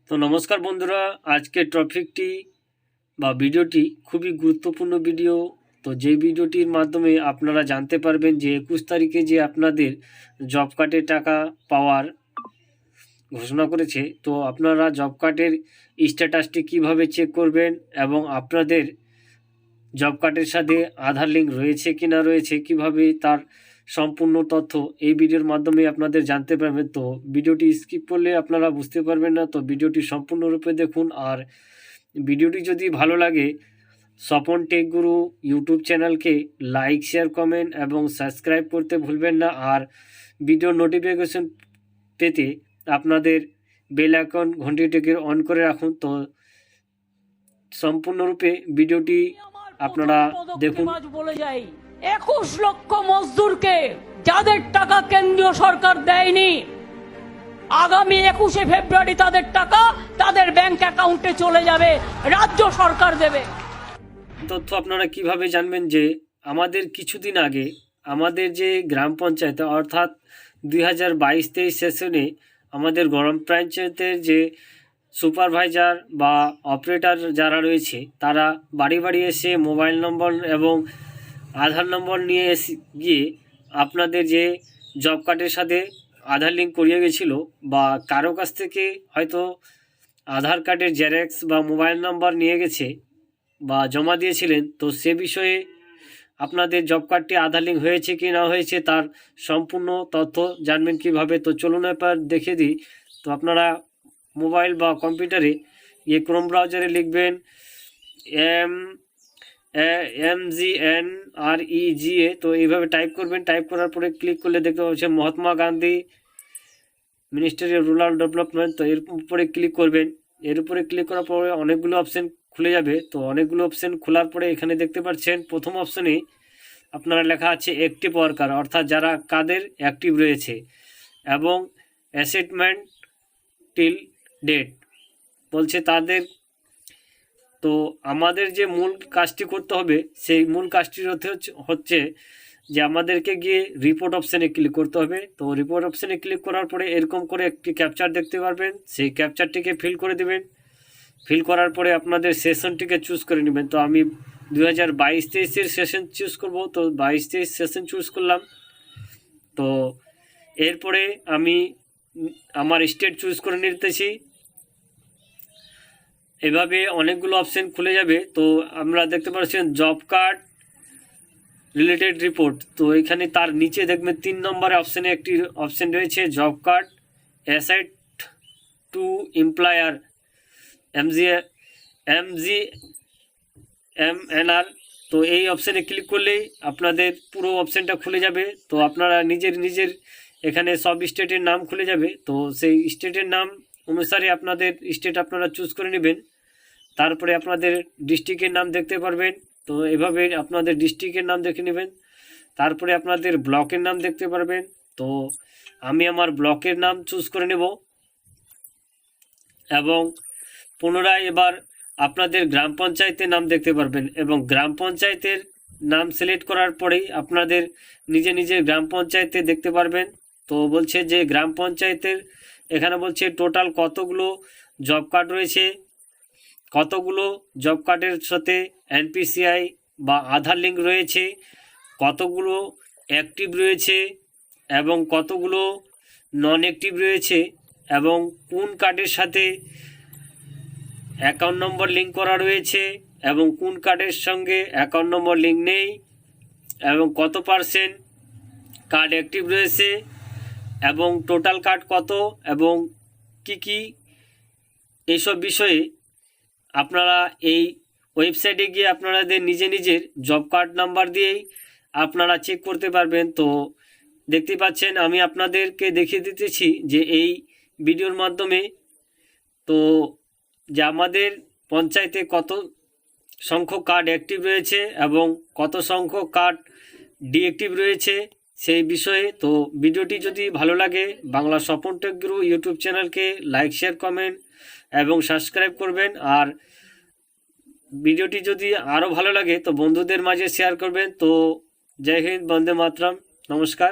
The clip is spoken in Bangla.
তো নমস্কার বন্ধুরা, আজকের টপিকটি বা ভিডিওটি খুবই গুরুত্বপূর্ণ ভিডিও। তো যে ভিডিওটির মাধ্যমে আপনারা জানতে পারবেন যে 21 তারিখে যে আপনাদের জব কার্ডের টাকা পাওয়ার ঘোষণা করেছে, তো আপনারা জব কার্ডের স্ট্যাটাসটি কিভাবে চেক করবেন এবং আপনাদের জব কার্ডের সাথে আধার লিঙ্ক রয়েছে কি না রয়েছে, কিভাবে তার সম্পূর্ণ তথ্য এই ভিডিওর মাধ্যমে আপনাদের জানতে পারবেন। তো ভিডিওটি স্কিপ করলে আপনারা বুঝতে পারবেন না, তো ভিডিওটি সম্পূর্ণরূপে দেখুন। আর ভিডিওটি যদি ভালো লাগে স্বপন টেক গুরু ইউটিউব চ্যানেলকে লাইক, শেয়ার, কমেন্ট এবং সাবস্ক্রাইব করতে ভুলবেন না। আর ভিডিও নোটিফিকেশন পেতে আপনাদের বেল আইকন ঘন্টিটিকে অন করে রাখুন। তো সম্পূর্ণরূপে ভিডিওটি আপনারা দেখুন। বলে যাই 21 লক্ষ মজদুরকে যাদের টাকা কেন্দ্রীয় সরকার দেয়নি, আগামী 21শে ফেব্রুয়ারি তাদের টাকা তাদের ব্যাংক অ্যাকাউন্টে চলে যাবে, রাজ্য সরকার দেবে। তথ্য আপনারা কিভাবে জানবেন যে আমাদের কিছুদিন আগে আমাদের যে গ্রাম পঞ্চায়েত অর্থাৎ 2022-23 সেশনে আমাদের গ্রাম পঞ্চায়েতের যে সুপারভাইজার বা অপারেটর যারা রয়েছে তারা বাড়ি বাড়ি এসে মোবাইল নম্বর এবং আধার নম্বর নিয়ে গিয়ে আপনাদের যে জব কার্ডের সাথে আধার লিঙ্ক করিয়ে গেছিলো বা কারো কাছ থেকে হয়তো আধার কার্ডের জেরক্স বা মোবাইল নাম্বার নিয়ে গেছে বা জমা দিয়েছিলেন, তো সে বিষয়ে আপনাদের জব কার্ডটি আধার লিঙ্ক হয়েছে কি না হয়েছে তার সম্পূর্ণ তথ্য জানবেন কিভাবে। তো চলুন এবার দেখে দিই। তো আপনারা মোবাইল বা কম্পিউটারে ক্রোম ব্রাউজারে লিখবেন MGNREGA, তো এইভাবে টাইপ করবেন। টাইপ করার পরে ক্লিক করলে দেখতে পাচ্ছেন Mahatma Gandhi ministry of rural development, তো এর উপরে ক্লিক করবেন। এর উপরে ক্লিক করার পরে অনেকগুলো অপশান খুলে যাবে। তো অনেকগুলো অপশান খোলার পরে এখানে দেখতে পাচ্ছেন প্রথম অপশানে আপনারা লেখা আছে অ্যাক্টিভ ওয়ার্কার, অর্থাৎ যারা কাদের অ্যাক্টিভ রয়েছে, এবং অ্যাসেটমেন্ট টিল ডেট বলছে তাদের। তো আমাদের যে মূল কাজটি করতে হবে সেই মূল কাজটি হচ্ছে যে আমাদেরকে গিয়ে রিপোর্ট অপশানে ক্লিক করতে হবে। তো রিপোর্ট অপশানে ক্লিক করার পরে এরকম করে একটি ক্যাপচার দেখতে পারবেন, সেই ক্যাপচারটিকে ফিল করে দেবেন। ফিল করার পরে আপনাদের সেশনটিকে চুজ করে নেবেন। তো আমি 2022-23 সেশন চুজ করব, তো 22-23 সেশন চুজ করলাম। তো এরপরে আমি আমার স্টেট চুজ করে নিতেছি। এভাবে অনেকগুলো অপশান খুলে যাবে। তো আমরা দেখতে পাচ্ছেন জব কার্ড রিলেটেড রিপোর্ট, তো এখানে তার নিচে দেখবেন 3 নম্বরে অপশানে একটি অপশান রয়েছে job card aside to employer MGMNR। তো এই অপশানে ক্লিক করলেই আপনাদের পুরো অপশানটা খুলে যাবে। তো আপনারা নিজের এখানে সব স্টেটের নাম খুলে যাবে। তো সেই স্টেটের নাম অনুসারে আপনাদের স্টেট আপনারা চুজ করে নেবেন। তারপরে আপনাদের ডিস্ট্রিক্টের নাম দেখতে পারবেন। তো এভাবে আপনাদের ডিস্ট্রিক্টের নাম দেখে নেবেন। তারপরে আপনাদের ব্লকের নাম দেখতে পারবেন। তো আমি আমার ব্লকের নাম চুজ করে নেব এবং পুনরায় এবার আপনাদের গ্রাম পঞ্চায়েতের নাম দেখতে পারবেন এবং গ্রাম পঞ্চায়েতের নাম সিলেক্ট করার পরেই আপনাদের নিজের গ্রাম পঞ্চায়েতে দেখতে পারবেন। তো বলছে যে গ্রাম পঞ্চায়েতের এখানে বলছে টোটাল কতগুলো জব কার্ড রয়েছে, কতগুলো জব কার্ডের সাথে NPCI বা আধার লিঙ্ক রয়েছে, কতগুলো অ্যাক্টিভ রয়েছে এবং কতগুলো নন অ্যাক্টিভ রয়েছে, এবং কোন কার্ডের সাথে অ্যাকাউন্ট নম্বর লিঙ্ক করা রয়েছে এবং কোন কার্ডের সঙ্গে অ্যাকাউন্ট নম্বর লিঙ্ক নেই, এবং কত % কার্ড অ্যাক্টিভ রয়েছে এবং টোটাল কার্ড কত এবং কি এইসব বিষয়ে আপনারা এই ওয়েবসাইটে গিয়ে আপনাদের নিজের জব কার্ড নাম্বার দিয়েই আপনারা চেক করতে পারবেন। তো দেখতে পাচ্ছেন আমি আপনাদেরকে দেখিয়ে দিতেছি যে এই ভিডিওর মাধ্যমে তো যে আমাদের পঞ্চায়েতে কত সংখ্যক কার্ড অ্যাক্টিভ রয়েছে এবং কত সংখ্যক কার্ড ডিঅ্যাক্টিভ রয়েছে সেই বিষয়ে। তো ভিডিওটি যদি ভালো লাগে বাংলা স্বপন টেক গুরু ইউটিউব চ্যানেলকে লাইক, শেয়ার, কমেন্ট এবং সাবস্ক্রাইব করবেন। আর ভিডিওটি যদি আরও ভালো লাগে তো বন্ধুদের মাঝে শেয়ার করবেন। তো জয় হিন্দ, বন্দে মাতরম, নমস্কার।